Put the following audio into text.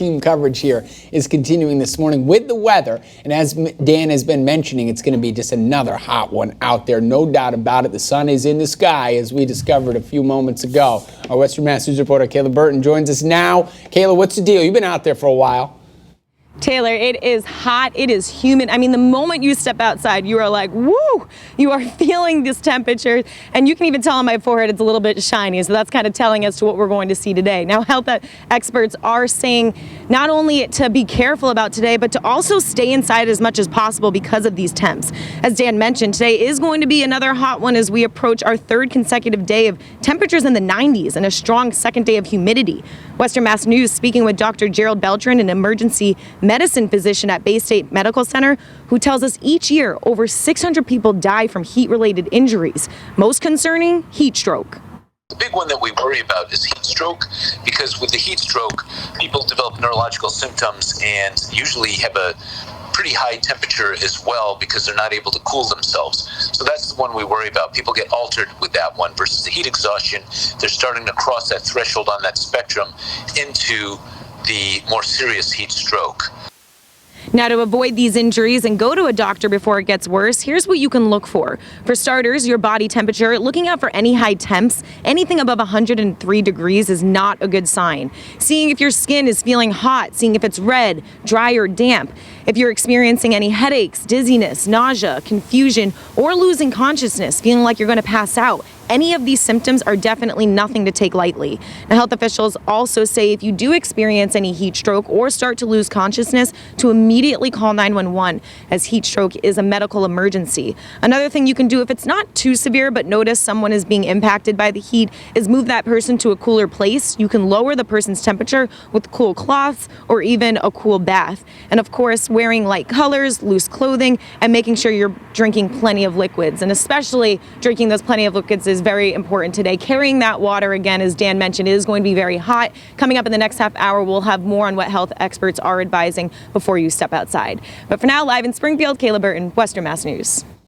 Team coverage here is continuing this morning with the weather, and as Dan has been mentioning, it's going to be just another hot one out there, no doubt about it. The sun is in the sky, as we discovered a few moments ago. Our Western Mass News reporter Kayla Burton joins us now. Kayla, what's the deal? You've been out there for a while. Taylor, it is hot, it is humid. I mean, the moment you step outside, you are like, woo, you are feeling this temperature, and you can even tell on my forehead it's a little bit shiny, so that's kind of telling us to what we're going to see today. Now, health experts are saying not only to be careful about today, but to also stay inside as much as possible because of these temps. As Dan mentioned, today is going to be another hot one as we approach our third consecutive day of temperatures in the 90s and a strong second day of humidity. Western Mass News speaking with Dr. Gerald Beltran, an emergency medicine physician at Bay State Medical Center, who tells us each year over 600 people die from heat-related injuries. Most concerning, heat stroke. The big one that we worry about is heat stroke, because with the heat stroke, people develop neurological symptoms and usually have a pretty high temperature as well because they're not able to cool themselves. So that's the one we worry about. People get altered with that one versus the heat exhaustion. They're starting to cross that threshold on that spectrum into the more serious heat stroke. Now, to avoid these injuries and go to a doctor before it gets worse, here's what you can look for. For starters, your body temperature. Looking out for any high temps. Anything above 103 degrees is not a good sign. Seeing if your skin is feeling hot, seeing if it's red, dry, or damp. If you're experiencing any headaches, dizziness, nausea, confusion, or losing consciousness, feeling like you're going to pass out, any of these symptoms are definitely nothing to take lightly. Now, health officials also say if you do experience any heat stroke or start to lose consciousness, to immediately call 911, as heat stroke is a medical emergency. Another thing you can do if it's not too severe but notice someone is being impacted by the heat is move that person to a cooler place. You can lower the person's temperature with cool cloths or even a cool bath. And of course, wearing light colors, loose clothing, and making sure you're drinking plenty of liquids. And especially drinking those plenty of liquids is very important today. Carrying that water, again, as Dan mentioned, is going to be very hot. Coming up in the next half hour, we'll have more on what health experts are advising before you step outside. But for now, live in Springfield, Kayla Burton, Western Mass News.